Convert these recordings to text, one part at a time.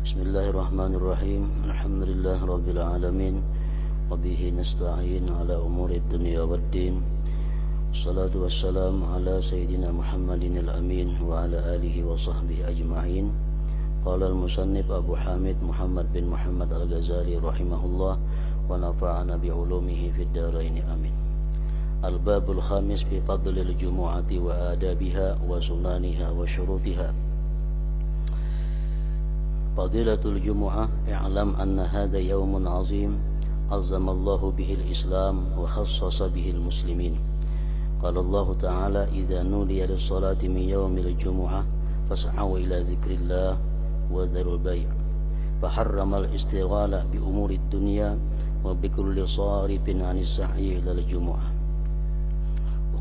Bismillahirrahmanirrahim. Alhamdulillah rabbil alamin. Wa bihi nasta'in ala umuri dunya waddin. Wassalatu wassalamu ala sayyidina Muhammadin al-amin wa ala alihi wa sahbihi ajma'in. Qala al-musannif Abu Hamid Muhammad bin Muhammad al-Ghazali rahimahullah wa nafa'ana bi'ulumihi fid dharain amin. Al-babul khamis fi fadlil jumu'ati wa adabiha wa sunaniha wa syurutiha. Fadilatul Jumu'ah, i'lam anna hadha yawmun azim azzamallahu bihil Islam wa khassasa bihil muslimin. Qala Allah Ta'ala idza nudiya lis-salati min yawmil jumu'ah fas'au ila dzikrillah wa dzarul bai'. Faharrama al-istighala bi umuri dunya wa bi kulli sarifin 'anis sa'yi ila al-jumu'ah.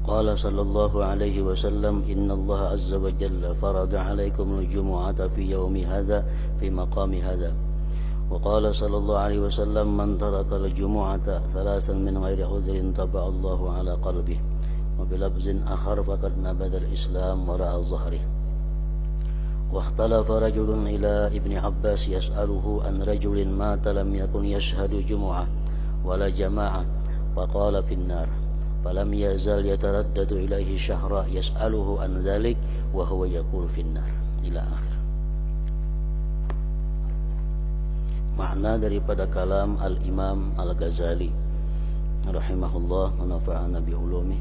قال صلى الله عليه وسلم إن الله عز وجل فرض عليكم الجمعة في يوم هذا في مقام هذا. وقال صلى الله عليه وسلم من ترك الجمعة ثلاثا من غير عذر طبع الله على قلبه. وبلفظ آخر فقد نبذ الإسلام وراء ظهره. واختلف رجل إلى ابن عباس يسأله عن رجل مات لم يكن يشهد جمعة ولا جماعة فقال في النار. Falam yazal yataraddadu ilaihi syahra yas'aluhu an dzalik wa huwa yaqulu finnar ila akhir. Makna daripada kalam Al-Imam Al-Ghazali rahimahullah wa nafa'ana bi ulumi.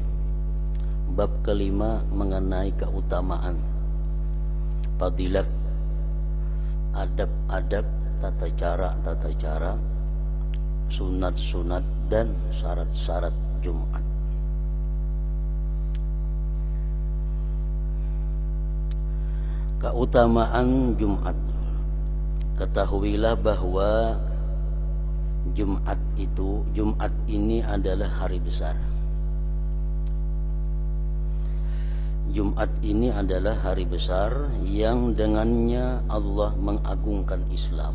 Bab kelima mengenai keutamaan, fadilat, adab-adab, tata cara, sunat-sunat dan syarat-syarat Jumat. Keutamaan Jumat. Ketahuilah bahwa Jumat ini adalah hari besar. Jumat ini adalah hari besar yang dengannya Allah mengagungkan Islam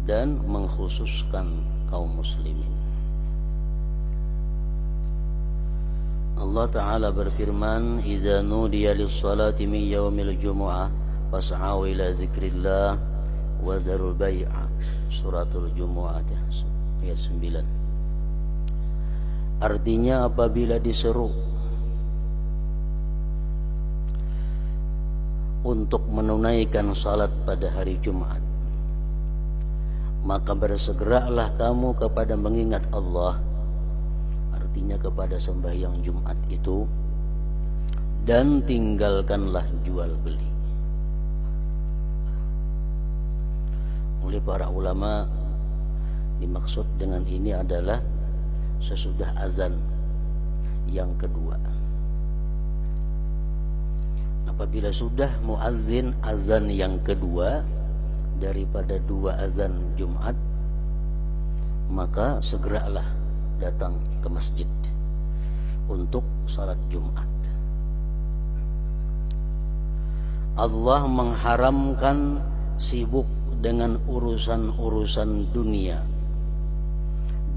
dan mengkhususkan kaum muslimin. Allah Ta'ala berfirman, "Idza nudiya lis-salati min yaumil jumu'ah fas'au ila dzikrillah wa dzarul bai'." Suratul Jumu'ah ayat 9. Artinya apabila diseru untuk menunaikan salat pada hari Jumat, maka bersegeralah kamu kepada mengingat Allah, artinya kepada sembahyang Jumat itu, dan tinggalkanlah jual beli. Oleh para ulama, dimaksud dengan ini adalah sesudah azan yang kedua. Apabila sudah muazzin azan yang kedua daripada dua azan Jumat, maka segeralah datang ke masjid untuk salat Jumat. Allah mengharamkan sibuk dengan urusan-urusan dunia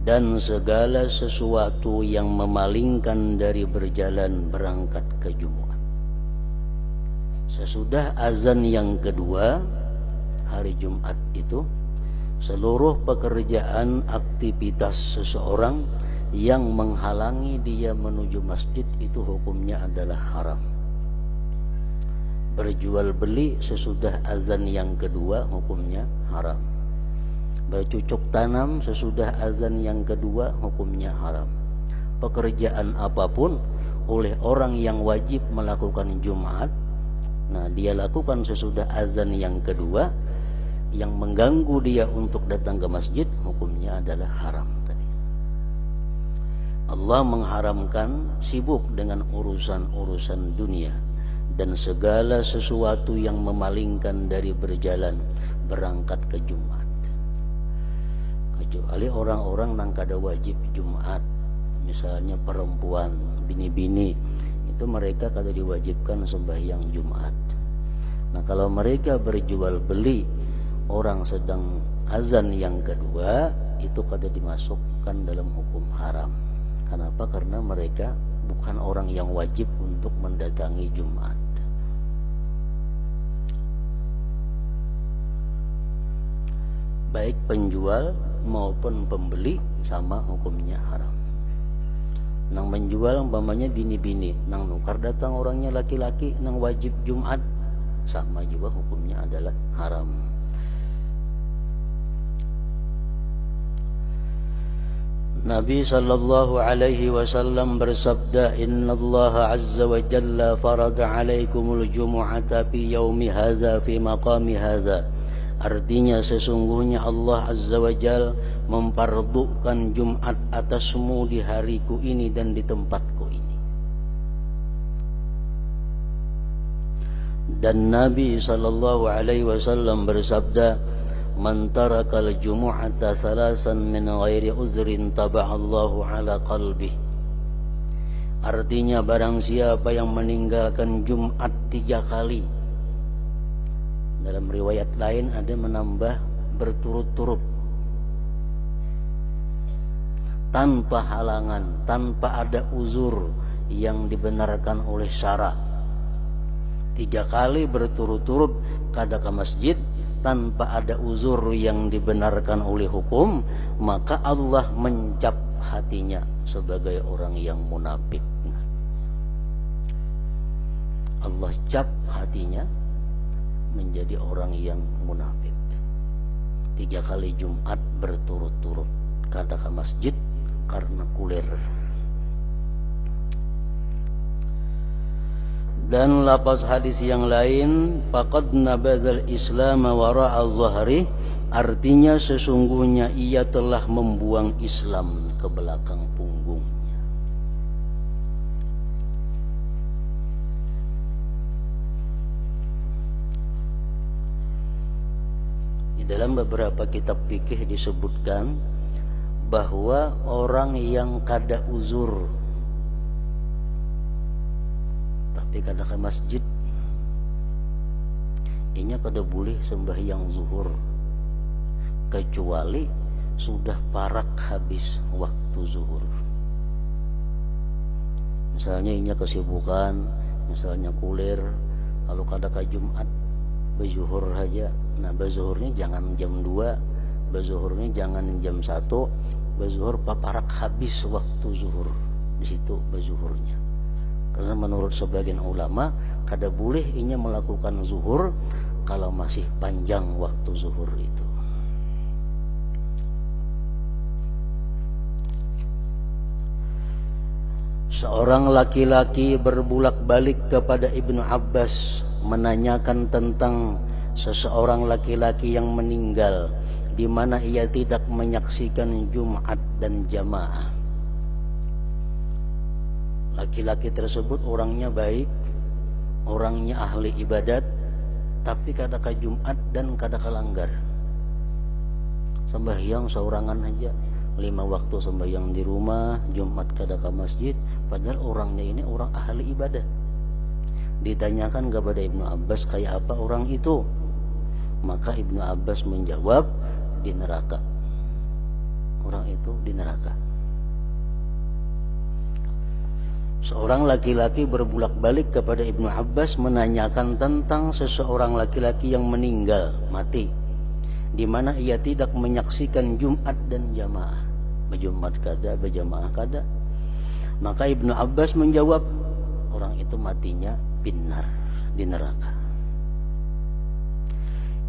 dan segala sesuatu yang memalingkan dari berjalan berangkat ke Jumat. Sesudah azan yang kedua hari Jumat itu, seluruh pekerjaan aktivitas seseorang yang menghalangi dia menuju masjid itu hukumnya adalah haram. Berjual beli sesudah azan yang kedua hukumnya haram. Bercucuk tanam sesudah azan yang kedua hukumnya haram. Pekerjaan apapun oleh orang yang wajib melakukan Jumat, nah dia lakukan sesudah azan yang kedua, yang mengganggu dia untuk datang ke masjid, hukumnya adalah haram tadi. Allah mengharamkan sibuk dengan urusan-urusan dunia dan segala sesuatu yang memalingkan dari berjalan berangkat ke Jumat. Kecuali orang-orang yang kada wajib Jumat, misalnya perempuan, bini-bini, itu mereka kada diwajibkan sembahyang Jumat. Nah, kalau mereka berjual beli, orang sedang azan yang kedua, itu kada dimasukkan dalam hukum haram. Kenapa? Karena mereka bukan orang yang wajib untuk mendatangi Jumat. baik penjual maupun pembeli sama hukumnya haram. Nang menjual umpamanya bini-bini, nang nukar datang orangnya laki-laki, nang wajib Jumat, sama juga hukumnya adalah haram. Nabi sallallahu alaihi wasallam bersabda, "Innallaha azza wa jalla farada 'alaikumul jumu'ata fi yaumi hadza fi maqami hadza." Artinya sesungguhnya Allah azza wa jalla memfardukan Jumat atasmu di hariku ini dan di tempatku ini. Dan Nabi sallallahu alaihi wasallam bersabda, "Man tarakal jumu'ata thalasan min ghairi uzrin taba'allahu ala qalbih." Artinya barang siapa yang meninggalkan Jumat 3 kali. Dalam riwayat lain ada menambah berturut-turut, tanpa halangan, tanpa ada uzur yang dibenarkan oleh syara. 3 kali berturut-turut kada ke masjid tanpa ada uzur yang dibenarkan oleh hukum, maka Allah mencap hatinya sebagai orang yang munafik. Allah cap hatinya menjadi orang yang munafik. 3 kali Jumat berturut-turut kada ke masjid karena kulir. Dan lafaz hadis yang lain, faqad nabadzal Islam wara'a zahri, artinya sesungguhnya ia telah membuang Islam ke belakang punggungnya. Di dalam beberapa kitab fikih disebutkan bahwa orang yang kada uzur kada ke masjid, inya kada boleh sembahyang zuhur kecuali sudah parak habis waktu zuhur. Misalnya inya kesibukan, misalnya kulir, lalu kada ke Jumat, bezuhur saja. Nah, bezuhurnya jangan jam 2, bezuhurnya jangan jam 1, bezuhur parak habis waktu zuhur. Di situ bezuhurnya. Karena menurut sebagian ulama kada boleh inya melakukan zuhur kalau masih panjang waktu zuhur itu. Seorang laki-laki berbulak-balik kepada Ibnu Abbas menanyakan tentang seseorang laki-laki yang meninggal di mana ia tidak menyaksikan Jumat dan jamaah. Laki-laki tersebut orangnya baik, orangnya ahli ibadat, tapi kada ke Jumat dan kada ke langgar. Sembahyang seorangan aja, 5 waktu sembahyang di rumah, Jumat kada ke masjid, padahal orangnya ini orang ahli ibadah. Ditanyakan kepada Ibnu Abbas, kayak apa orang itu? Maka Ibnu Abbas menjawab, di neraka. Orang itu di neraka. Seorang laki-laki berbulak-balik kepada Ibnu Abbas menanyakan tentang seseorang laki-laki yang meninggal, mati, di mana ia tidak menyaksikan Jumat dan jamaah. Berjumat kada, berjamaah kada. Maka Ibnu Abbas menjawab, orang itu matinya binar, di neraka.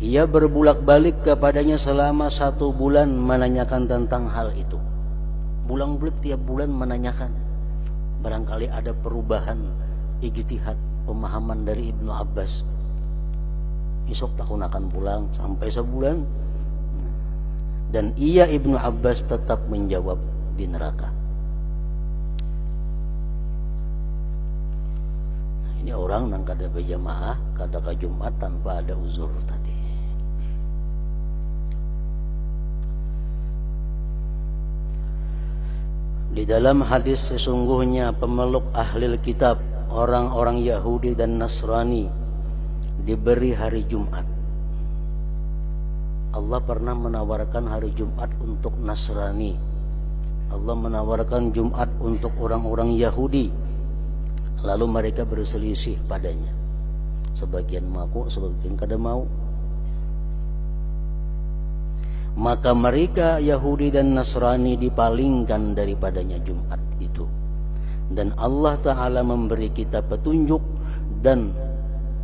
Ia berbulak-balik kepadanya selama 1 bulan menanyakan tentang hal itu. Bulan-bulan tiap bulan menanyakan. Barangkali ada perubahan ijtihad pemahaman dari Ibnu Abbas. Besok tahun akan pulang sampai sebulan. Dan ia Ibnu Abbas tetap menjawab di neraka. Nah, ini orang nang kada berjamaah, kada ke Jumat tanpa ada uzur tadi. Di dalam hadis sesungguhnya pemeluk ahli kitab, orang-orang Yahudi dan Nasrani diberi hari Jumat. Allah pernah menawarkan hari Jumat untuk Nasrani. Allah menawarkan Jumat untuk orang-orang Yahudi. Lalu mereka berselisih padanya. Sebagian mau, sebagian kada mau. maka mereka Yahudi dan Nasrani dipalingkan daripadanya Jumat itu. Dan Allah Ta'ala memberi kita petunjuk dan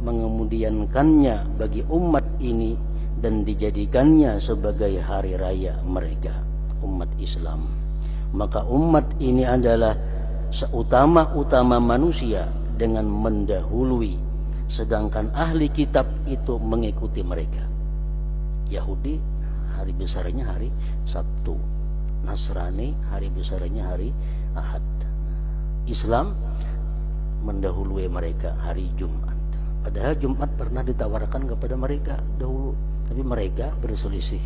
mengemudiankannya bagi umat ini dan dijadikannya sebagai hari raya mereka, umat Islam. Maka umat ini adalah seutama-utama manusia dengan mendahului, sedangkan ahli kitab itu mengikuti mereka. Yahudi hari besarnya hari Sabtu, Nasrani hari besarnya hari Ahad, Islam mendahului mereka hari Jumat. Padahal Jumat pernah ditawarkan kepada mereka dahulu, tapi mereka berselisih.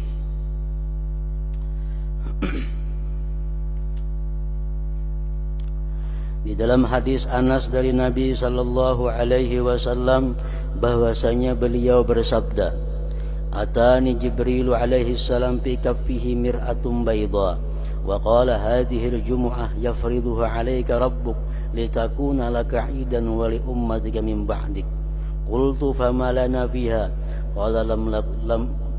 Di dalam hadis Anas dari Nabi sallallahu alaihi wasallam bahwasanya beliau bersabda, "Atani Jibril alaihi salam fi kaffihi mir'atun bayda wa qala hadhihi al-jum'ah yafriduha 'alaika rabbuk litakuna laka 'idan wa li ummatika min ba'dik." Qultu fama lana fiha qala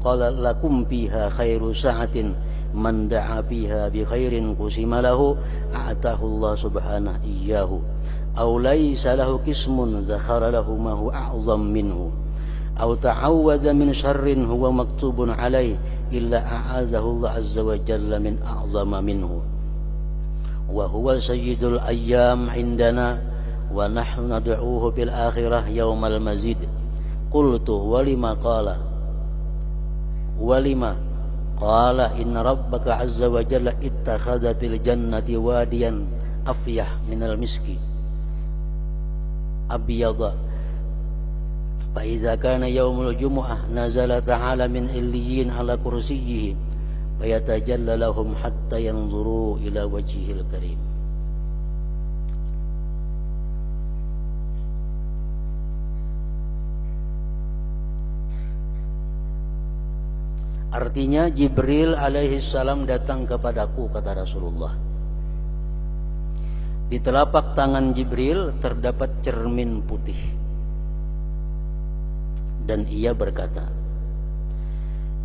qala lakum fiha khairu sa'atin man da'a fiha bi khairin qusima lahu a'tahu Allah subhanahu iyyahu aw laysa lahu qismun zakhara lahu ma huwa a'zam minhu aw ta'awwadha min syarrin huwa maktubun alayhi illa a'azahu Allah azza wa jalla min a'zama minhu wa huwa sayyidul ayyam indana wa nahnu nad'uuhu fil akhirah yaumal mazid. Qultu walima qala inna rabbaka azza wa jalla ittakhadha fil jannati wadiyan afyah minal miski abyada fa idza kana yaumul jumu'ah nazala ta'ala min illiyin ala kursiyyihi fa yatajalla lahum hatta yanzuru ila wajhihil karim. Artinya Jibril alaihi salam datang kepadaku, kata Rasulullah. Di telapak tangan Jibril terdapat cermin putih. Dan ia berkata,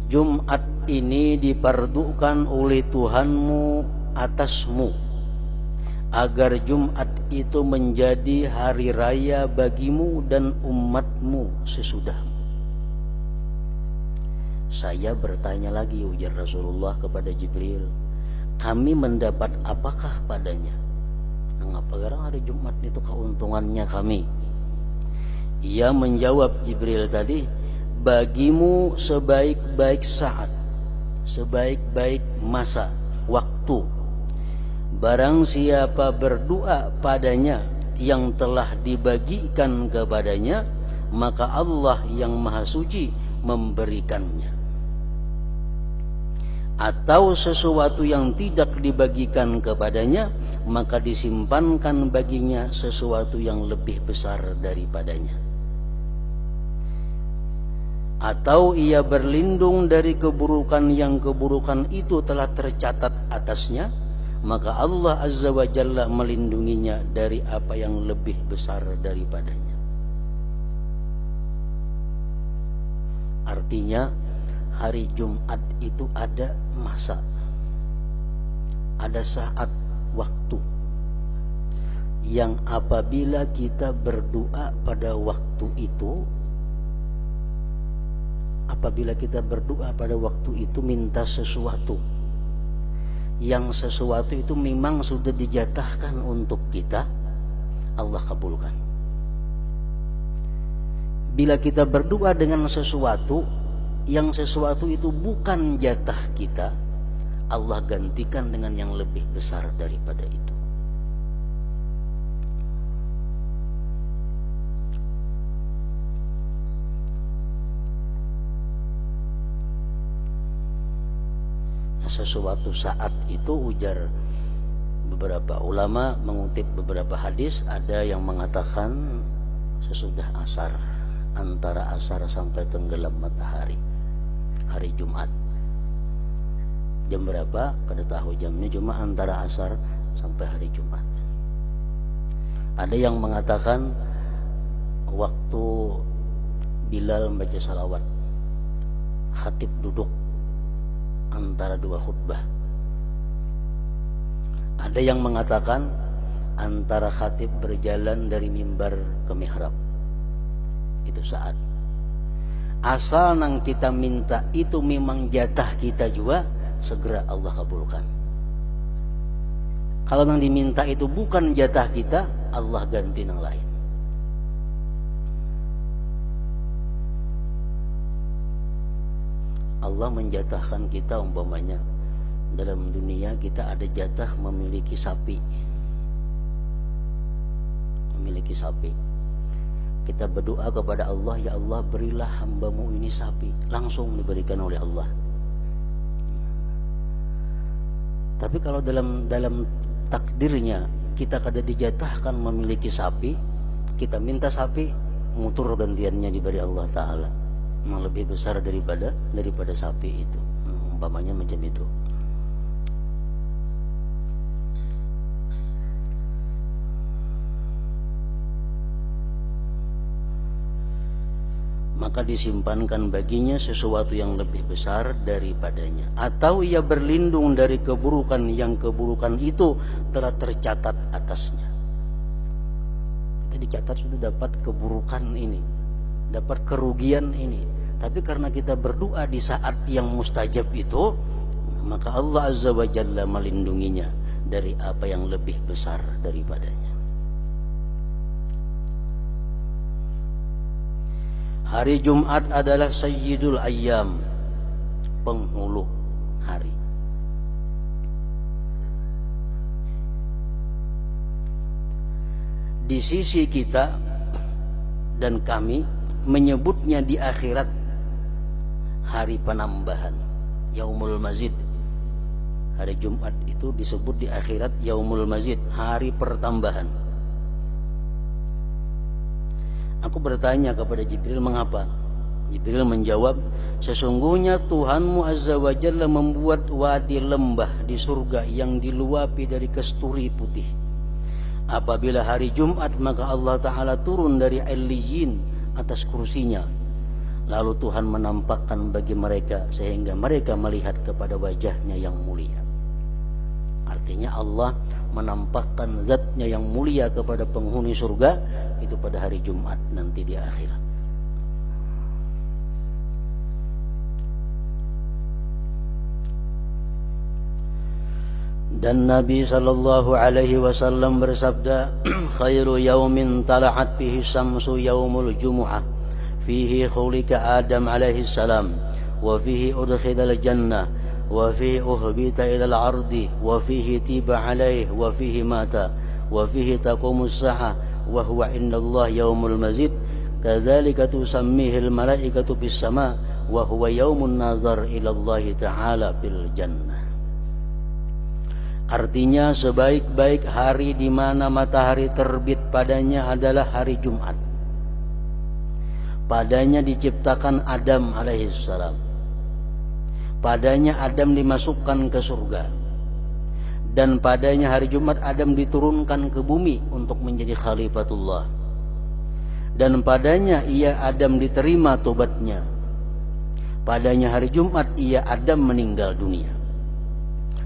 Jumat ini dipardukan oleh Tuhanmu atasmu, agar Jumat itu menjadi hari raya bagimu dan umatmu sesudahmu. Saya bertanya lagi, ujar Rasulullah kepada Jibril, kami mendapat apakah padanya? Mengapa sekarang hari Jumat itu keuntungannya kami? Ia menjawab Jibril tadi, bagimu sebaik-baik saat, sebaik-baik masa, waktu. Barang siapa berdoa padanya yang telah dibagikan kepadanya, maka Allah yang Maha Suci memberikannya. Atau sesuatu yang tidak dibagikan kepadanya, maka disimpankan baginya sesuatu yang lebih besar daripadanya. Atau ia berlindung dari keburukan yang keburukan itu telah tercatat atasnya, maka Allah Azza wa Jalla melindunginya dari apa yang lebih besar daripadanya. Artinya hari Jumat itu ada masa, ada saat, waktu yang apabila kita berdoa pada waktu itu, minta sesuatu, yang sesuatu itu memang sudah dijatahkan untuk kita, Allah kabulkan. Bila kita berdoa dengan sesuatu, yang sesuatu itu bukan jatah kita, Allah gantikan dengan yang lebih besar daripada itu. Nah, sesuatu saat itu, ujar beberapa ulama mengutip beberapa hadis, ada yang mengatakan sesudah asar, antara asar sampai tenggelam matahari, hari Jumat. Jam berapa? Kada tahu jamnya, cuma antara asar sampai hari Jumat. Ada yang mengatakan waktu Bilal membaca salawat, khatib duduk antara dua khutbah. Ada yang mengatakan antara khatib berjalan dari mimbar ke mihrab. Itu saat. Asal nang kita minta itu memang jatah kita juga, segera Allah kabulkan. Kalau nang diminta itu bukan jatah kita, Allah ganti nang lain. Allah menjatahkan kita, umpamanya dalam dunia kita ada jatah memiliki sapi. Memiliki sapi. Kita berdoa kepada Allah, ya Allah berilah hambamu ini sapi. Langsung diberikan oleh Allah. Tapi kalau dalam takdirnya kita kada dijatahkan memiliki sapi, kita minta sapi, mutur gantiannya diberi Allah Ta'ala yang lebih besar daripada sapi itu. Umpamanya macam itu. Maka disimpankan baginya sesuatu yang lebih besar daripadanya, atau ia berlindung dari keburukan yang keburukan itu telah tercatat atasnya. Kita dicatat sudah dapat keburukan ini, dapat kerugian ini, tapi karena kita berdoa di saat yang mustajab itu, maka Allah Azza wa Jalla melindunginya dari apa yang lebih besar daripadanya. Hari Jumat adalah Sayyidul Ayyam, penghulu hari. Di sisi kita dan kami menyebutnya di akhirat hari penambahan, Yaumul Mazid. Hari Jumat itu disebut di akhirat Yaumul Mazid, hari pertambahan. Aku bertanya kepada Jibril, mengapa? Jibril menjawab, sesungguhnya Tuhanmu Azza wa Jalla membuat wadi lembah di surga yang diluapi dari kasturi putih. Apabila hari Jumat, maka Allah Ta'ala turun dari Illiyin atas kursinya. Lalu Tuhan menampakkan bagi mereka sehingga mereka melihat kepada wajahnya yang mulia. Artinya Allah menampakkan zatnya yang mulia kepada penghuni surga itu pada hari Jumat nanti di akhirat. Dan Nabi sallallahu alaihi wasallam bersabda, khairu yaumin tala'at fihi syamsu yaumul jumu'ah, fihi khuliqa Adam alaihi salam, wa fihi udkhilal jannah, وفيه أهبط إلى العرض وفيه تيب عليه وفيه مات وفيه تقوم الساعة وهو إن الله يوم المزيد كذلك تسميه الملائكة بالسماء وهو يوم النظر إلى الله تعالى بالجنة. Artinya sebaik-baik hari di mana matahari terbit padanya adalah hari Jumat. Padanya diciptakan Adam alaihissalam. Padanya Adam dimasukkan ke surga. Dan padanya hari Jumat Adam diturunkan ke bumi untuk menjadi khalifatullah. Dan padanya ia Adam diterima tobatnya. Padanya hari Jumat ia Adam meninggal dunia.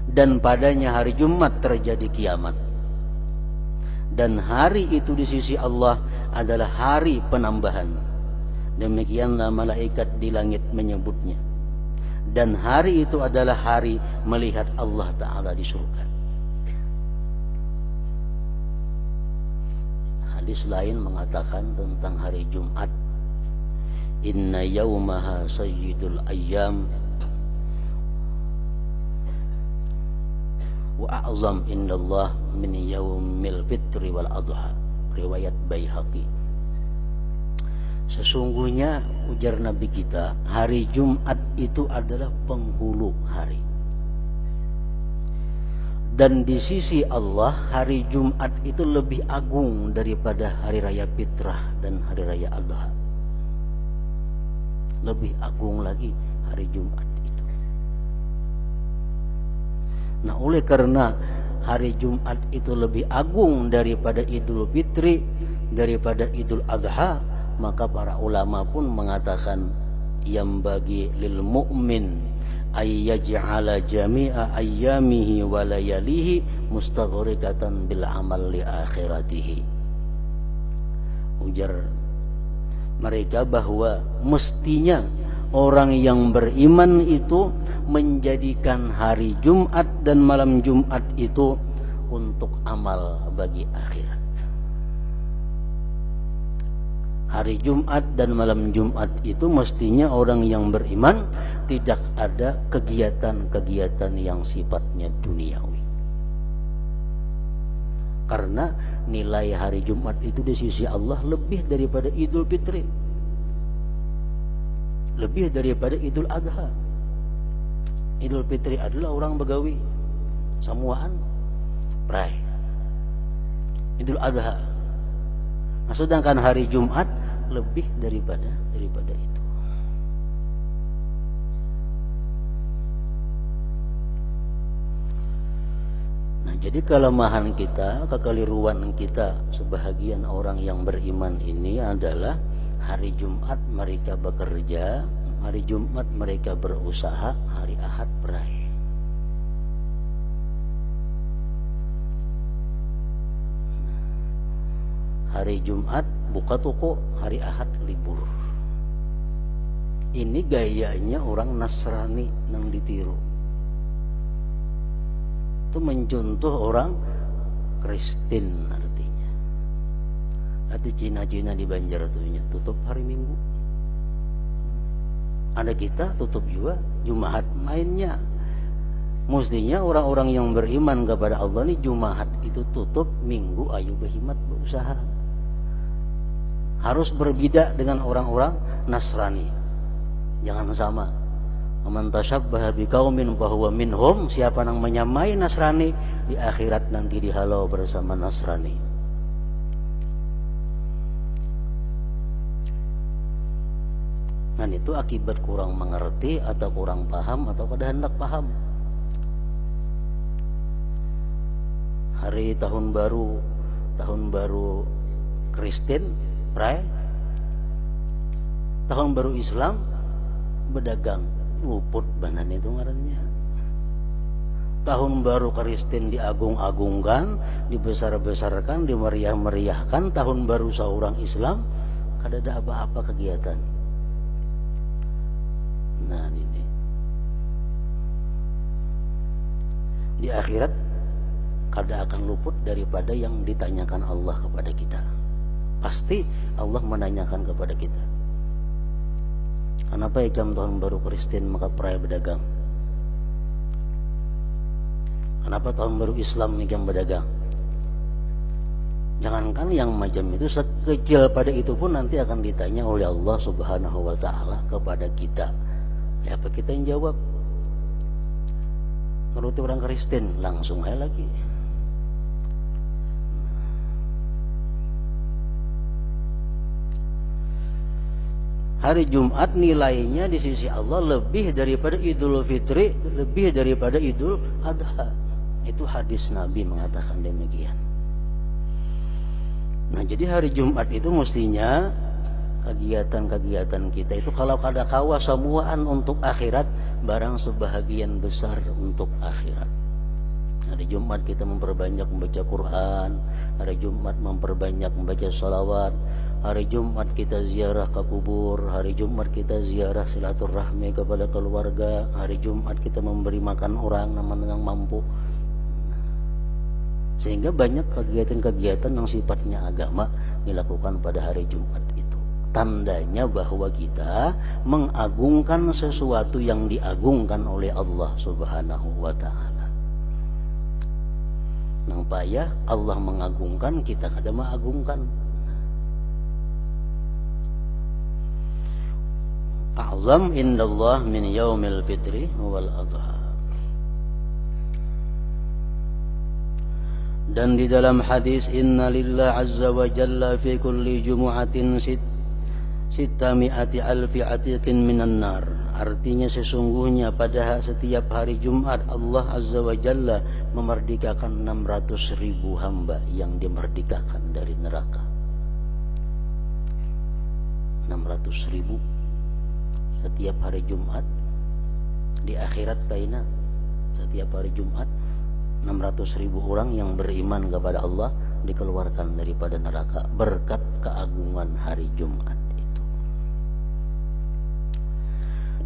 Dan padanya hari Jumat terjadi kiamat. Dan hari itu di sisi Allah adalah hari penambahan. Demikianlah malaikat di langit menyebutnya. Dan hari itu adalah hari melihat Allah Ta'ala di surga. Hadis lain mengatakan tentang hari Jumat, inna yaumaha sayyidul ayyam wa a'zam indallah min yaumil fitri wal adha. Riwayat Baihaqi. Sesungguhnya ujar Nabi kita, hari Jumat itu adalah penghulu hari. Dan di sisi Allah hari Jumat itu lebih agung daripada hari raya Fitrah dan hari raya Adha. Lebih agung lagi hari Jumat itu. Nah, oleh karena hari Jumat itu lebih agung daripada Idul Fitri, daripada Idul Adha, maka para ulama pun mengatakan yang bagi lil mu'min ay yaj'ala jami'a ayyamihi wa layalihi mustaghriqatan bil amal li akhiratihi. Ujar mereka bahwa mestinya orang yang beriman itu menjadikan hari Jumat dan malam Jumat itu untuk amal bagi akhirat. Hari Jumat dan malam Jumat itu mestinya orang yang beriman tidak ada kegiatan-kegiatan yang sifatnya duniawi. Karena nilai hari Jumat itu di sisi Allah lebih daripada Idul Fitri, lebih daripada Idul Adha. Idul Fitri adalah orang begawi, samuaan, pray. Idul Adha. Nah, sedangkan hari Jumat lebih daripada itu. Nah, jadi kelemahan kita, kekeliruan kita sebahagian orang yang beriman ini adalah hari Jumat mereka bekerja, hari Jumat mereka berusaha, hari Ahad berai. Hari Jumat buka toko, hari Ahad libur. Ini gayanya orang Nasrani yang ditiru. Itu mencontoh orang Kristen artinya. Ada Cina-Cina di Banjar tutup hari Minggu. Ada kita tutup juga Jumat mainnya. Mestinya orang-orang yang beriman kepada Allah ini Jumat itu tutup, Minggu ayo berkhidmat berusaha. Harus berbeda dengan orang-orang Nasrani. Jangan sama. Man tashabbaha biqaumin fahuwa minhum. Siapa yang menyamai Nasrani di akhirat nanti dihalau bersama Nasrani. Dan itu akibat kurang mengerti atau kurang paham atau pada hendak paham. Hari tahun baru Kristen, pray. Tahun baru Islam berdagang, luput banan itu ngarannya. Tahun baru Kristen diagung-agungkan, dibesar-besarkan, dimeriah-meriahkan. Tahun baru seorang Islam kada ada apa-apa kegiatan. Nah ini di akhirat kada akan luput daripada yang ditanyakan Allah kepada kita. Pasti Allah menanyakan kepada kita, kenapa ikam tahun baru Kristen maka peraya berdagang? Kenapa tahun baru Islam ikam berdagang? Jangankan yang macam itu, sekecil pada itu pun nanti akan ditanya oleh Allah Subhanahu wa ta'ala kepada kita. Ya, apa kita yang jawab? Nuruti orang Kristen, langsung aja lagi. Hari Jumat nilainya di sisi Allah lebih daripada Idul Fitri, lebih daripada Idul Adha. Itu hadis Nabi mengatakan demikian. Nah, jadi hari Jumat itu mestinya kegiatan-kegiatan kita itu kalau kada kawa semuaan untuk akhirat, barang sebahagian besar untuk akhirat. Hari Jumat kita memperbanyak membaca Quran, hari Jumat memperbanyak membaca salawat, hari Jumat kita ziarah ke kubur, hari Jumat kita ziarah silaturahmi kepada keluarga, hari Jumat kita memberi makan orang yang mampu. Sehingga banyak kegiatan-kegiatan yang sifatnya agama dilakukan pada hari Jumat itu. Tandanya bahwa kita mengagungkan sesuatu yang diagungkan oleh Allah Subhanahu wa ta'ala. Nang payah Allah mengagungkan, kita kada mengagungkan. A'zam indallah min yaumil fitri wal adha. Dan di dalam hadis inna lillah azza wa jalla fi kulli jumu'atin sittami'ati alfi atiqin minan nar. Artinya sesungguhnya pada setiap hari Jumat Allah azza wa jalla memerdekakan 600.000 hamba yang dimerdekakan dari neraka. 600.000 setiap hari Jumat Di akhirat baina setiap hari Jumat 600.000 orang yang beriman kepada Allah dikeluarkan daripada neraka berkat keagungan hari Jumat itu.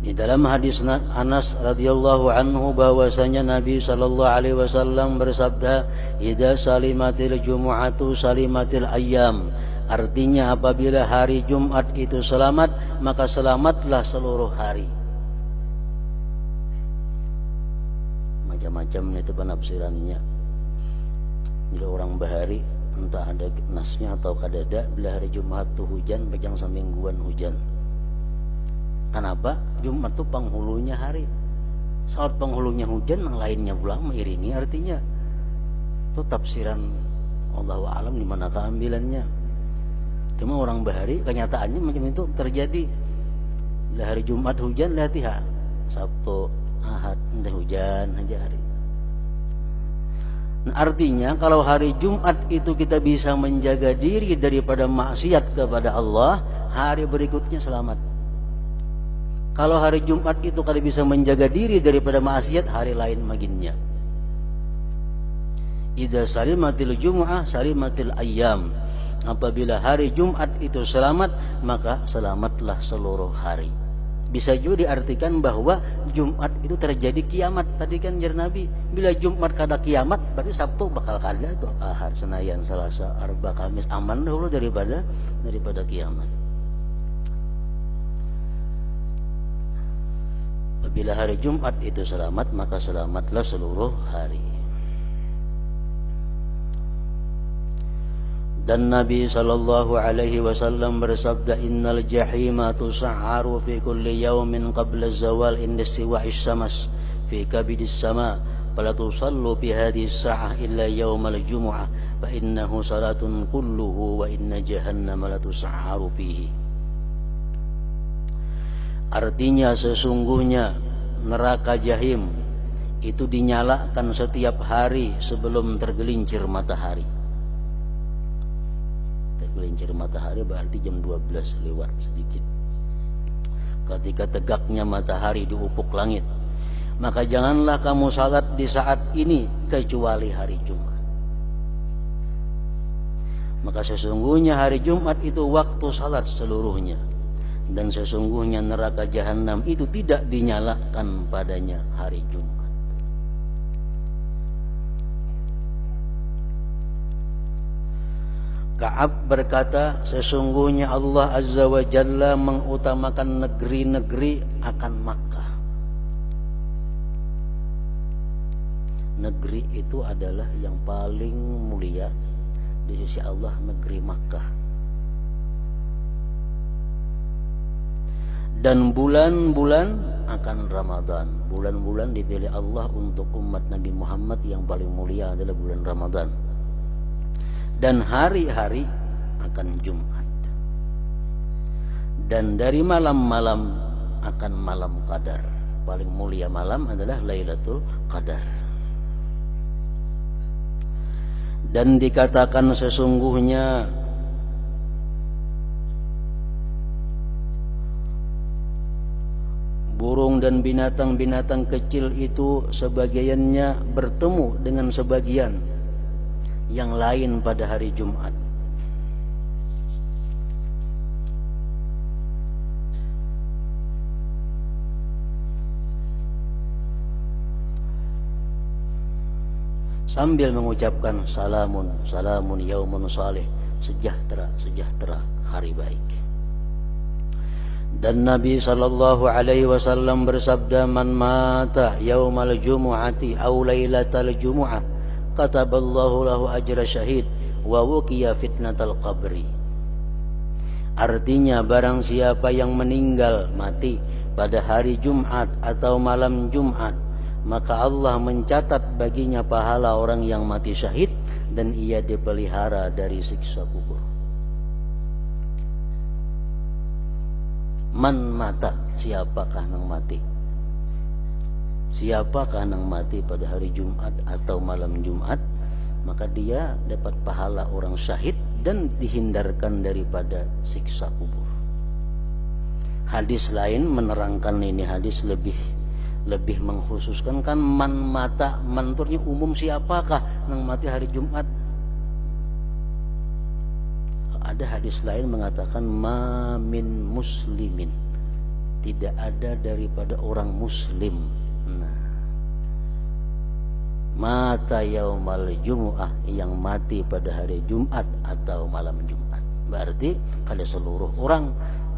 Di dalam hadis Anas radhiyallahu anhu bahwasanya Nabi sallallahu alaihi wasallam bersabda, "Idza salimatil jumu'atu salimatil ayyam." Artinya apabila hari Jumat itu selamat, maka selamatlah seluruh hari. Macam-macam itu penafsirannya. Bila orang bahari entah ada nasnya atau kadada, bila hari Jumat tuh hujan bejang samingguan hujan. Kenapa? Jumat tuh penghulunya hari. Saat penghulunya hujan, yang lainnya pula mengiringi, artinya itu tafsiran Allahu a'lam di mana keambilannya. Cuma orang bahari kenyataannya macam itu terjadi. Bila hari Jumat hujan, lihat ya Sabtu, Ahad, entah hujan aja hari. Nah, artinya kalau hari Jumat itu kita bisa menjaga diri daripada maksiat kepada Allah, hari berikutnya selamat. Kalau hari Jumat itu kalau bisa menjaga diri daripada maksiat, hari lain maginnya. Idza salimatil jumu'ah salimatil ayyam. Apabila hari Jumat itu selamat, maka selamatlah seluruh hari. Bisa juga diartikan bahwa Jumat itu terjadi kiamat. Tadi kan jar Nabi, bila Jumat kada kiamat, berarti Sabtu bakal kada tuh. Ahad, Senayan, Selasa, Arba, Kamis aman dahulu daripada kiamat. Apabila hari Jumat itu selamat, maka selamatlah seluruh hari. Dan Nabi sallallahu alaihi wasallam bersabda, innal jahima tus'aru fi kulli yawmin qabla zawal inda istiwa'is syams fi kabidis sama fala tusallu fi hadhihi as-sa'ah illa yawmal jumu'ah fa innahu salatun kulluhu wa inna jahannama la tus'aru fihi. Artinya sesungguhnya neraka jahim itu dinyalakan setiap hari sebelum tergelincir matahari. Tergelincir matahari berarti jam 12 lewat sedikit. Ketika tegaknya matahari di ufuk langit, maka janganlah kamu salat di saat ini kecuali hari Jumat. Maka sesungguhnya hari Jumat itu waktu salat seluruhnya. Dan sesungguhnya neraka jahanam itu tidak dinyalakan padanya hari Jumat. Ka'ab berkata, sesungguhnya Allah Azza wa Jalla mengutamakan negeri-negeri akan Makkah. Negeri itu adalah yang paling mulia di sisi Allah, negeri Makkah. Dan bulan-bulan akan Ramadan. Bulan-bulan dipilih Allah untuk umat Nabi Muhammad yang paling mulia adalah bulan Ramadan. Dan hari-hari akan Jumat. Dan dari malam-malam akan malam Qadar. Paling mulia malam adalah Lailatul Qadar. Dan dikatakan sesungguhnya burung dan binatang-binatang kecil itu sebagiannya bertemu dengan sebagian yang lain pada hari Jumat. Sambil mengucapkan salamun, salamun yaumun salih, sejahtera, sejahtera hari baik. Dan Nabi sallallahu alaihi wasallam bersabda, man mata yaumal jumu'ati aw lailatal jumu'ah kataballahu lahu ajra syahid wa wuqiya fitnatal qabri. Artinya barang siapa yang meninggal mati pada hari Jumat atau malam Jumat, maka Allah mencatat baginya pahala orang yang mati syahid dan ia dipelihara dari siksa kubur. Man mata, siapakah nang mati? Siapakah nang mati pada hari Jumat atau malam Jumat, maka dia dapat pahala orang syahid dan dihindarkan daripada siksa kubur. Hadis lain menerangkan ini, hadis lebih lebih mengkhususkan kan man mata manturnya umum siapakah nang mati hari Jumat. Ada hadis lain mengatakan ma min muslimin, tidak ada daripada orang muslim mata yaumal jumu'ah yang mati pada hari Jumat atau malam Jumat. Berarti kalau seluruh orang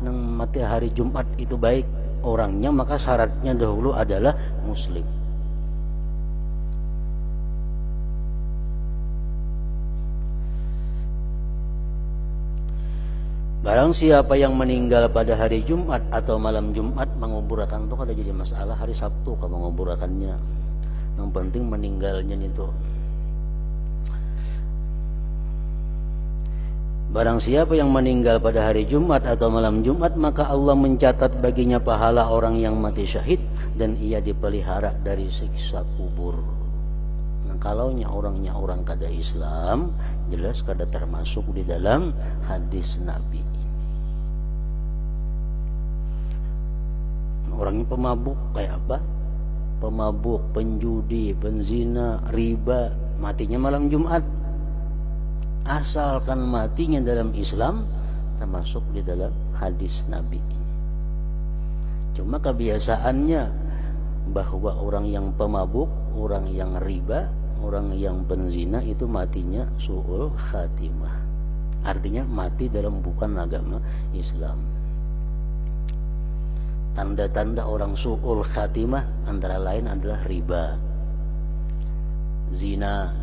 yang mati hari Jumat itu baik orangnya, maka syaratnya dahulu adalah muslim. Barang siapa yang meninggal pada hari Jumat atau malam Jumat, menguburkan itu kada jadi masalah. Hari Sabtu kamu menguburkannya, yang penting meninggalnya itu. Barang siapa yang meninggal pada hari Jumat atau malam Jumat, maka Allah mencatat baginya pahala orang yang mati syahid dan ia dipelihara dari siksa kubur. Nah, kalaunya orangnya orang kada Islam, jelas kada termasuk di dalam hadis Nabi. Orangnya pemabuk kayak apa? Pemabuk, penjudi, penzina, riba, matinya malam Jumat. Asalkan matinya dalam Islam, termasuk di dalam hadis Nabi. Cuma kebiasaannya bahwa orang yang pemabuk, orang yang riba, orang yang penzina itu matinya su'ul khatimah. Artinya mati dalam bukan agama Islam. Tanda-tanda orang su'ul khatimah antara lain adalah riba, zina,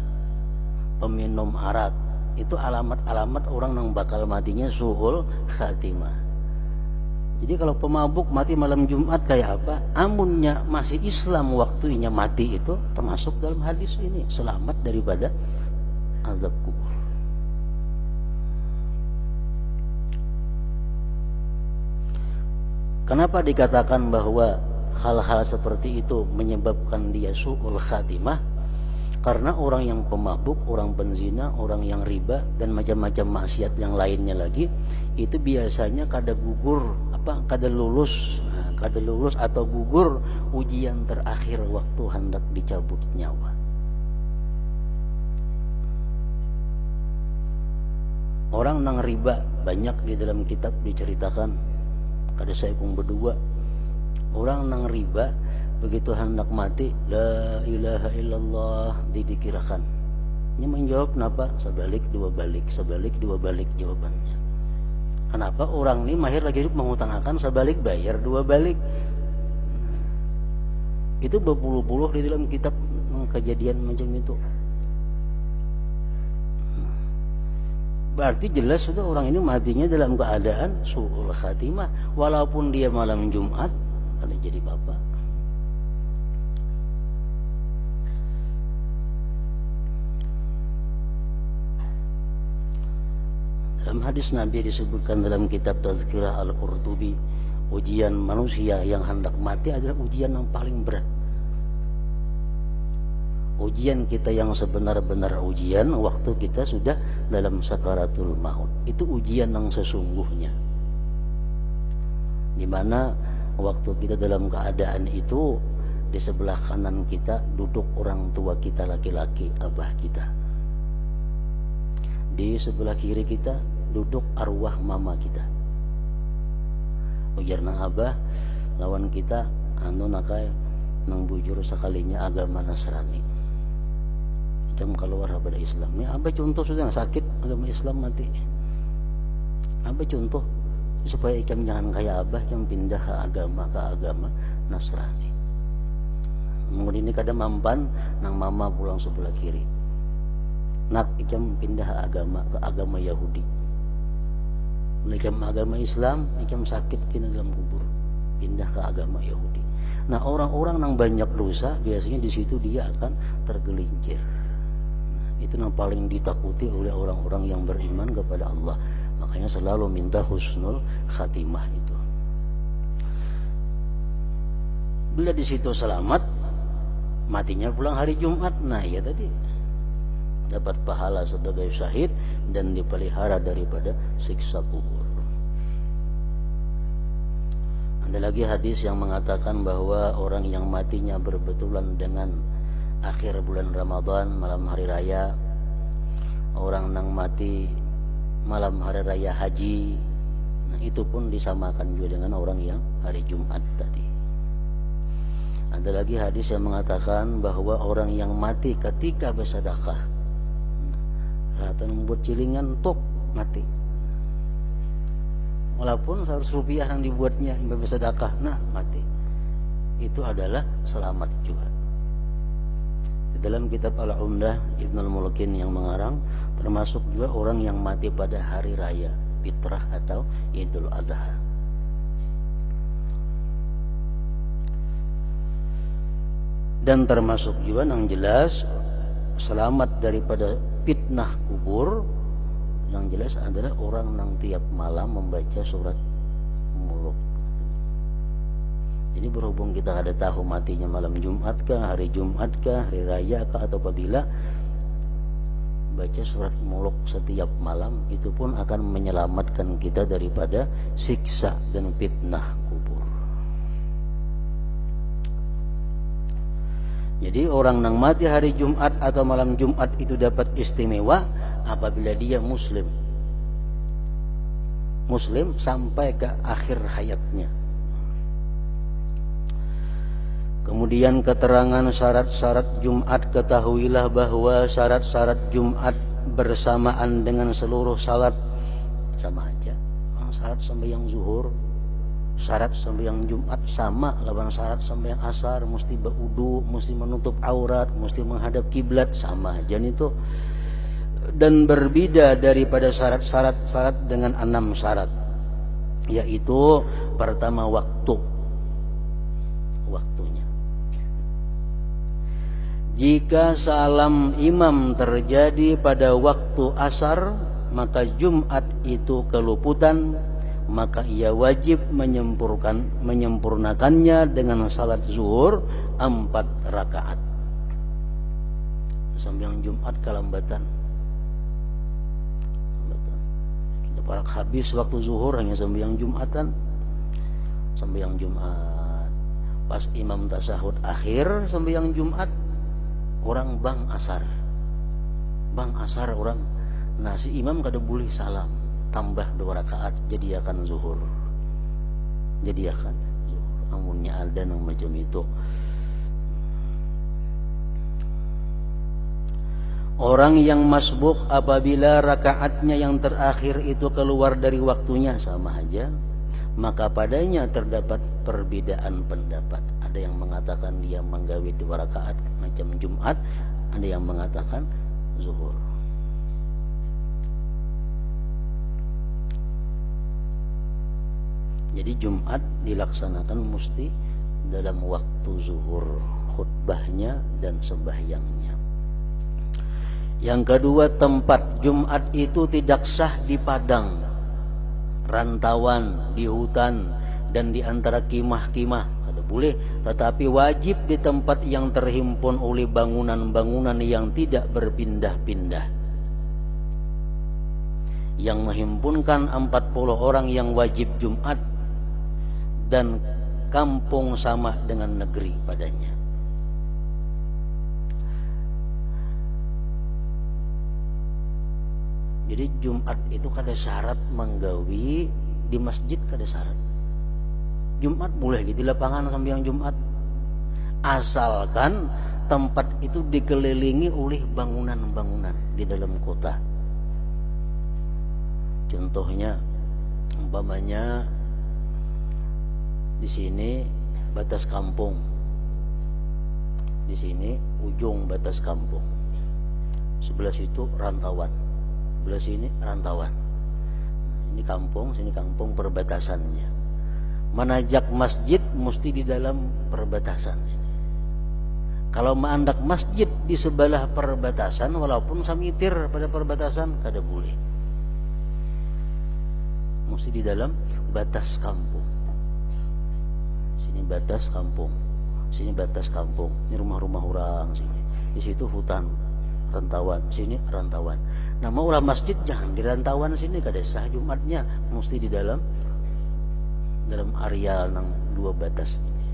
peminum arak. Itu alamat-alamat orang yang bakal matinya su'ul khatimah. Jadi kalau pemabuk mati malam Jumat kayak apa? Amunnya masih Islam waktunya mati itu termasuk dalam hadis ini, selamat daripada azab kubur. Kenapa dikatakan bahwa hal-hal seperti itu menyebabkan dia su'ul khatimah? Karena orang yang pemabuk, orang penzina, orang yang riba dan macam-macam maksiat yang lainnya lagi itu biasanya kada lulus atau gugur ujian terakhir waktu hendak dicabut nyawa. Orang nang riba banyak di dalam kitab diceritakan, kada saya pun berdua. Orang nang riba begitu hendak mati, la ilaha illallah didikirakan. Ini menjawab kenapa? Sebalik dua balik jawabannya. Kenapa? Orang ini mahir lagi hidup mengutangkan sebalik bayar dua balik. Itu berpuluh-puluh di dalam kitab kejadian macam itu. Berarti jelas sudah orang ini matinya dalam keadaan su'ul khatimah, walaupun dia malam Jumat karena jadi bapak. Dalam hadis Nabi disebutkan dalam kitab Tazkirah Al-Qurtubi, ujian manusia yang hendak mati adalah ujian yang paling berat. Ujian kita yang sebenar-benar ujian waktu kita sudah dalam sakaratul maut. Itu ujian yang sesungguhnya. Di mana waktu kita dalam keadaan itu, di sebelah kanan kita duduk orang tua kita laki-laki, abah kita. Di sebelah kiri kita duduk arwah mama kita. Ujar nang abah lawan kita anu nakai nang bujur sekalinya agama Nasrani. Kita keluar pada Islam. Ini abah contoh sudah sakit agama Islam mati. Abah contoh supaya ikam jangan kayak abah yang pindah ke agama Nasrani. Kemudian ini kadang mampan nang mama pulang sebelah kiri. Nak ikam pindah ke agama Yahudi. Ikam agama Islam, ikam sakit kena dalam kubur, pindah ke agama Yahudi. Nah, orang-orang yang banyak dosa biasanya di situ dia akan tergelincir. Itu yang paling ditakuti oleh orang-orang yang beriman kepada Allah. Makanya selalu minta husnul khatimah itu. Bila di situ selamat, matinya pulang hari Jumat. Nah, ya tadi dapat pahala sebagai syahid dan dipelihara daripada siksa kubur. Ada lagi hadis yang mengatakan bahwa orang yang matinya berbetulan dengan akhir bulan Ramadan, malam hari raya, orang yang mati malam hari raya haji, nah itu pun disamakan juga dengan orang yang hari Jumat tadi. Ada lagi hadis yang mengatakan bahwa orang yang mati ketika bersedekah, rata membuat cilingan tok mati, walaupun 100 rupiah yang dibuatnya yang bersedekah, nah mati, itu adalah selamat juga. Di dalam kitab Al-Umdah Ibnul Mulukin yang mengarang, termasuk juga orang yang mati pada hari raya fitrah atau Idul Adha. Dan termasuk juga yang jelas selamat daripada fitnah kubur, yang jelas adalah orang yang tiap malam membaca surat Muluk. Jadi berhubung kita ada tahu matinya malam Jumat kah, hari Jumat kah, hari raya kah, atau apabila baca surat Muluk setiap malam, itu pun akan menyelamatkan kita daripada siksa dan fitnah kubur. Jadi orang yang mati hari Jumat atau malam Jumat itu dapat istimewa apabila dia muslim sampai ke akhir hayatnya. Kemudian keterangan syarat-syarat Jumat, ketahuilah bahwa syarat-syarat Jumat bersamaan dengan seluruh salat sama aja. Syarat sembahyang zuhur, syarat sembahyang Jumat sama lawan syarat sembahyang asar, mesti berwudu, mesti menutup aurat, mesti menghadap kiblat, sama aja itu. Dan berbeda daripada syarat-syarat dengan 6 syarat, yaitu pertama waktunya. Jika salam imam terjadi pada waktu asar, maka Jumat itu keluputan, maka ia wajib menyempurnakannya dengan salat zuhur 4 rakaat. Sembahyang Jumat kelambatan. Sudah habis waktu zuhur, hanya sembahyang Jumatan. Sembahyang Jumat. Pas imam tasyahud akhir sembahyang Jumat, orang bang asar orang. Nah si imam kada boleh salam, tambah 2 rakaat jadi akan zuhur. Amunnya ada yang macam itu. Orang yang masbuk apabila rakaatnya yang terakhir itu keluar dari waktunya sama aja, maka padanya terdapat perbedaan pendapat. Ada yang mengatakan dia menggawi 2 rakaat macam Jumat, ada yang mengatakan zuhur. Jadi Jumat dilaksanakan mesti dalam waktu zuhur, khutbahnya dan sembahyangnya. Yang kedua, tempat Jumat itu tidak sah di padang, rantauan, di hutan, dan di antara kimah-kimah. Ada boleh, tetapi wajib di tempat yang terhimpun oleh bangunan-bangunan yang tidak berpindah-pindah. Yang menghimpunkan 40 orang yang wajib Jumat, dan kampung sama dengan negeri padanya. Jadi Jumat itu kada syarat menggawi di masjid, kada syarat. Jumat boleh di lapangan sembahyang Jumat, asalkan tempat itu dikelilingi oleh bangunan-bangunan di dalam kota. Contohnya, umpamanya di sini batas kampung, di sini ujung batas kampung, sebelah situ rantauan, sebelah sini rantauan. Ini kampung, sini kampung, perbatasannya. Menajak masjid mesti di dalam perbatasan. Kalau menandak masjid di sebelah perbatasan, walaupun samitir pada perbatasan, kada boleh. Mesti di dalam batas kampung. Sini batas kampung, sini batas kampung. Ini rumah-rumah orang sini. Di situ hutan, rantauan, sini rantauan. Nama ulah masjid jangan di rantauan sini, kada sah Jumatnya, mesti di dalam dalam area nang dua batas ini.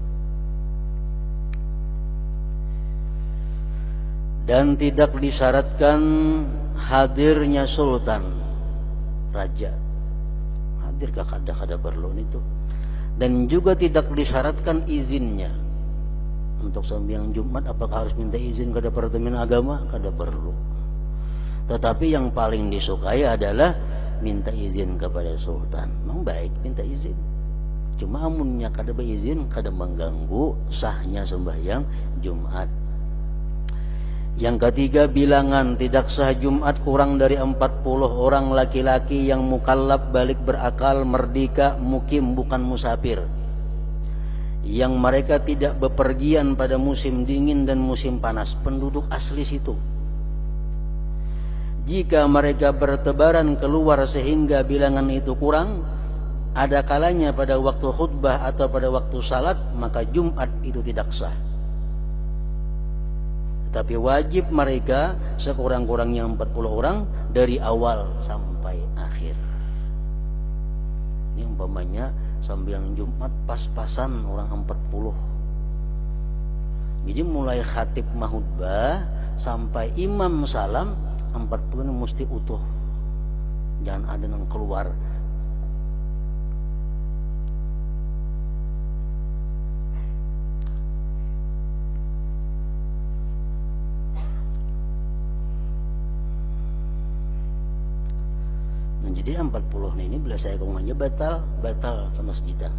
Dan tidak disyaratkan hadirnya sultan, raja. Hadirkah kada perlu itu. Dan juga tidak disyaratkan izinnya. Untuk sembahyang Jumat apakah harus minta izin ke Departemen Agama? Kada perlu. Tetapi yang paling disukai adalah minta izin kepada sultan. Memang baik minta izin. Cuma amunnya kada beizin, kada mengganggu sahnya sembahyang Jumat. Yang ketiga, bilangan tidak sah Jumat kurang dari 40 orang laki-laki yang mukallaf, balik berakal, merdeka, mukim, bukan musafir, yang mereka tidak bepergian pada musim dingin dan musim panas, penduduk asli situ. Jika mereka bertebaran keluar sehingga bilangan itu kurang, ada kalanya pada waktu khutbah atau pada waktu salat, maka Jumat itu tidak sah. Tapi wajib mereka sekurang-kurangnya 40 orang dari awal sampai akhir. Ini umpamanya sembahyang Jumat pas-pasan orang 40. Jadi mulai khatib mahutbah sampai imam salam 40 ini mesti utuh. Jangan ada yang keluar. Jadi 40 ini bila saya aja batal sama sejuta.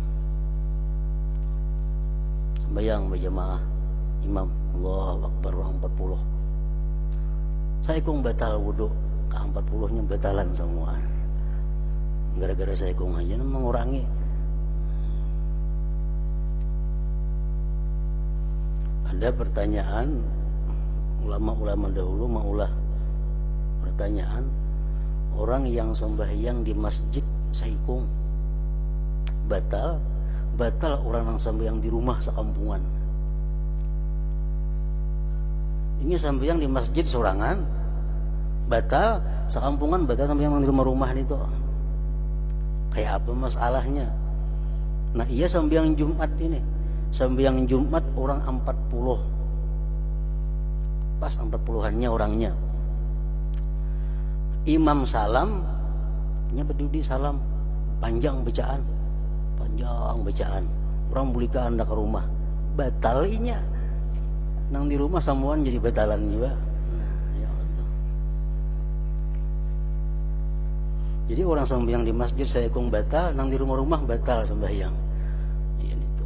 Sembahyang berjamaah imam Allahu Akbar 40. Saya batal wudu, ke 40-nya batalan semua. Gara-gara saya aja mengurangi. Ada pertanyaan ulama-ulama dahulu maulah pertanyaan. Orang yang sembahyang di masjid saikung batal orang yang sembahyang di rumah sekampungan. Ini sembahyang di masjid sorangan batal, sekampungan batal sembahyang di rumah-rumah itu. Kayak apa masalahnya? Nah, iya sembahyang Jumat ini. Sembahyang Jumat orang 40. Pas 40-annya orangnya. Imam salam, nya berdudi salam, panjang bacaan. Orang bulika anda ke rumah, batal inya. Nang di rumah samuan jadi batalan juga. Ya Allah. Jadi orang sembahyang di masjid saya batal, nang di rumah-rumah batal sembahyang. Iya itu.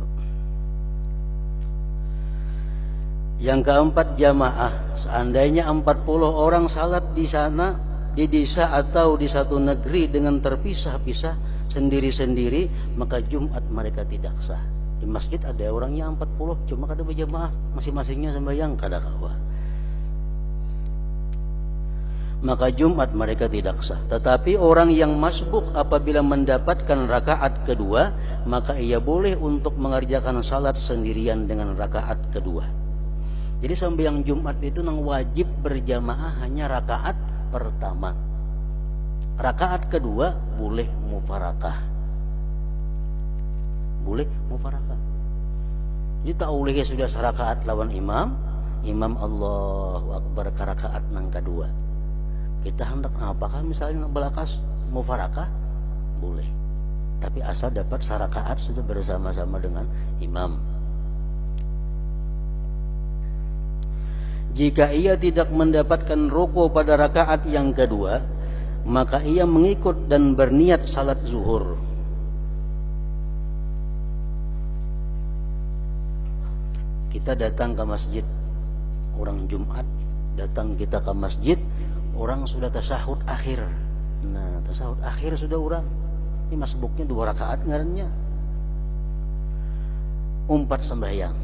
Yang keempat, jamaah. Seandainya 40 orang salat di sana, di desa atau di satu negeri dengan terpisah-pisah sendiri-sendiri, maka Jumat mereka tidak sah. Di masjid ada orangnya 40, cuma kada berjamaah, masing-masingnya sembahyang kada kawa. Maka Jumat mereka tidak sah. Tetapi orang yang masbuk apabila mendapatkan rakaat kedua, maka ia boleh untuk mengerjakan salat sendirian dengan rakaat kedua. Jadi sembahyang Jumat itu nang wajib berjamaah hanya rakaat pertama. Rakaat kedua boleh mufarakah. Jadi tak boleh sudah serakaat lawan imam Allahu Akbar ke rakaat nang kedua. Kita hendak apakah misalnya belakas mufarakah? Boleh. Tapi asal dapat sarakaat sudah bersama-sama dengan imam. Jika ia tidak mendapatkan ruku pada rakaat yang kedua, maka ia mengikut dan berniat salat zuhur. Kita datang ke masjid, orang Jumat datang kita ke masjid, orang sudah tasahud akhir. Nah, tasahud akhir sudah orang. Ini masbuknya 2 rakaat ngarannya. Umpat sembahyang.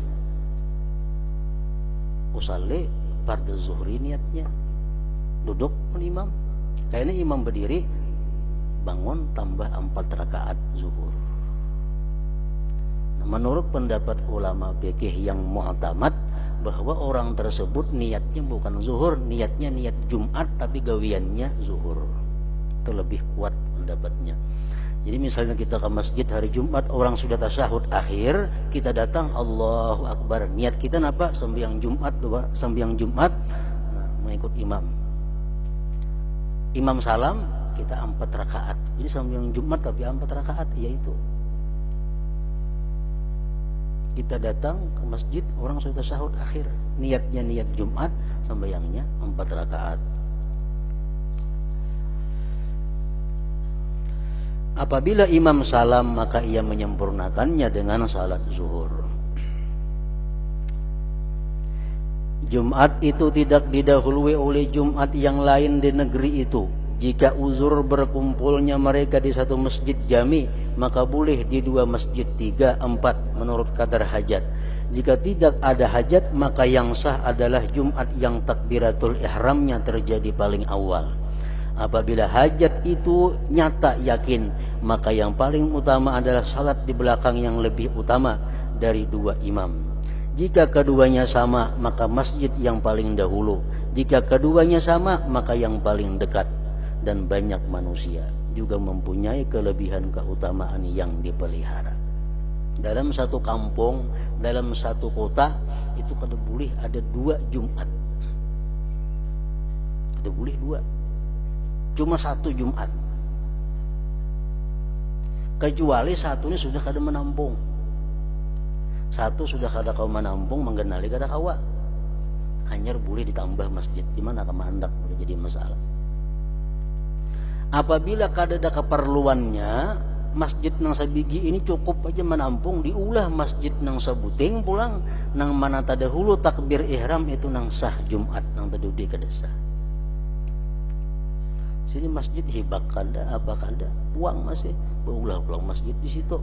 Usalli fardhu zuhri niatnya. Duduk imam. Kayaknya imam berdiri, bangun tambah 4 rakaat zuhur. Nah, menurut pendapat ulama fikih yang mu'tamad, bahwa orang tersebut niatnya bukan zuhur, niatnya niat Jumat tapi gawiannya zuhur. Itu lebih kuat pendapatnya. Jadi misalnya kita ke masjid hari Jumat, orang sudah tasyahud akhir, kita datang Allahu Akbar. Niat kita apa? Sembahyang Jumat, nah, mengikut imam. Imam salam, kita 4 rakaat. Jadi sembahyang Jumat tapi 4 rakaat, yaitu kita datang ke masjid, orang sudah tasyahud akhir, niatnya niat Jumat, sembahyangnya 4 rakaat. Apabila imam salam, maka ia menyempurnakannya dengan salat zuhur. Jumat itu tidak didahului oleh Jumat yang lain di negeri itu. Jika uzur berkumpulnya mereka di satu masjid jami, maka boleh di 2 masjid, 3, 4 menurut kadar hajat. Jika tidak ada hajat, maka yang sah adalah Jumat yang takbiratul ihramnya terjadi paling awal. Apabila hajat itu nyata yakin, maka yang paling utama adalah salat di belakang yang lebih utama dari 2 imam. Jika keduanya sama, maka masjid yang paling dahulu. Jika keduanya sama, maka yang paling dekat. Dan banyak manusia juga mempunyai kelebihan keutamaan yang dipelihara. Dalam satu kampung, dalam satu kota, itu kada boleh ada 2 Jumat. Kada boleh 2. Cuma 1 Jumat. Kecuali satunya sudah kada menampung. Satu sudah kada kau menampung, menggenali kada kawa. Hanya boleh ditambah masjid. Di mana kemandak boleh jadi masalah. Apabila kada ada keperluannya, masjid nang sabigi ini cukup aja menampung, diulah masjid nang sabuting pulang, nang mana tadahulu takbir ihram itu nang sah Jumat, nang tadudi kada sah. Sini masjid hibak kada, apa kada, puang masih, berulah pulang masjid di situ.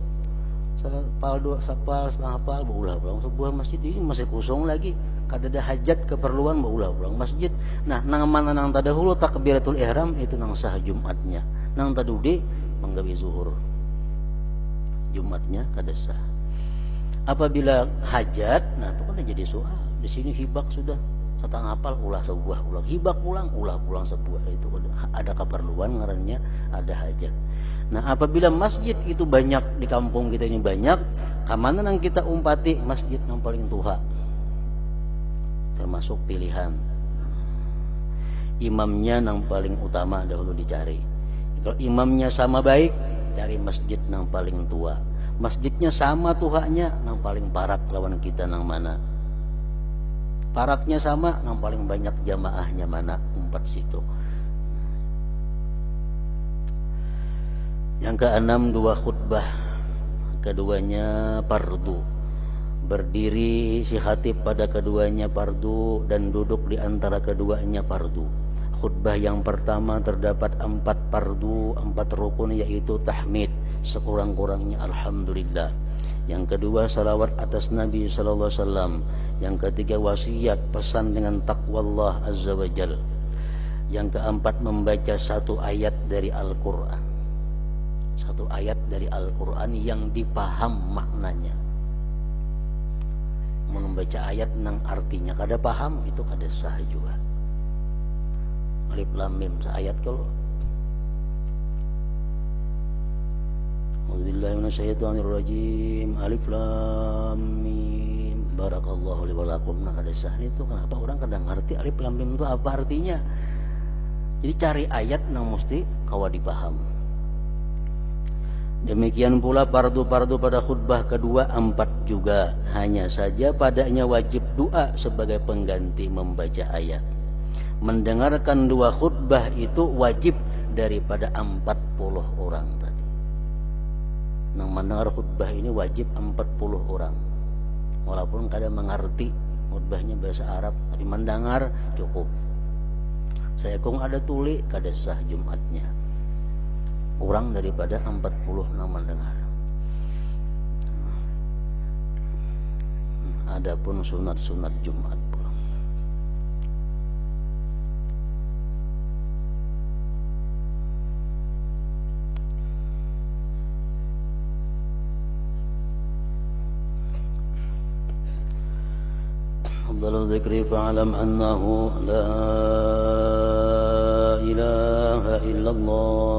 Sapal 2 sapal setengah pal, berulah pulang sebuah masjid ini masih kosong lagi, kada ada hajat keperluan, berulah pulang masjid. Nah, nang mana nang tadahulu takbiratul ihram itu nang sah Jumatnya, nang tadudi menggawi zuhur, Jumatnya kada sah. Apabila hajat, nah itu kan jadi soal. Di sini hibak sudah setengah apal, ulah sebuah ulang, hibak ulang, ulah pulang sebuah, itu ada keperluan ngarannya ada hajat. Nah, apabila masjid itu banyak di kampung kita ini banyak, kamana nang kita umpati masjid yang paling tua, termasuk pilihan imamnya yang paling utama dahulu dicari. Kalau imamnya sama baik, cari masjid yang paling tua. Masjidnya sama tuhanya, yang paling parak lawan kita yang mana. Paraknya sama, yang paling banyak jamaahnya mana, umpat situ. Yang keenam, 2 khutbah, keduanya fardu. Berdiri si khatib pada keduanya fardu dan duduk di antara keduanya fardu. Khutbah yang pertama terdapat 4 fardu, 4 rukun, yaitu tahmid, sekurang-kurangnya alhamdulillah. Yang kedua, salawat atas Nabi sallallahu alaihi wasallam. Yang ketiga, wasiat, pesan dengan takwa Allah azza wajal. Yang keempat, membaca 1 ayat dari Al-Qur'an. 1 ayat dari Al-Qur'an yang dipaham maknanya. Membaca ayat nang artinya kada paham, itu kada sah juga. Alif lam mim seayat kalau. Auzubillahi minasyaitonirrajim. Alif lam mim. Barakallahu li wa lakum. Nah, kada sah itu. Kenapa orang kadang ngerti alif lam mim itu apa artinya? Jadi cari ayat nang mesti kawa dipaham. Demikian pula fardu-fardu pada khutbah kedua 4 juga. Hanya saja padanya wajib doa sebagai pengganti membaca ayat. Mendengarkan 2 khutbah itu wajib daripada 40 orang tadi. Nang mendengar khutbah ini wajib 40 orang. Walaupun kadang mengerti khutbahnya bahasa Arab, tapi mendengar cukup. Saya kong ada tuli kada sah Jumatnya. Kurang daripada 40 nang mendengar. Adapun sunat-sunat Jumat pula. Afdalul dzikri fa'lam annahu la ilaha illallah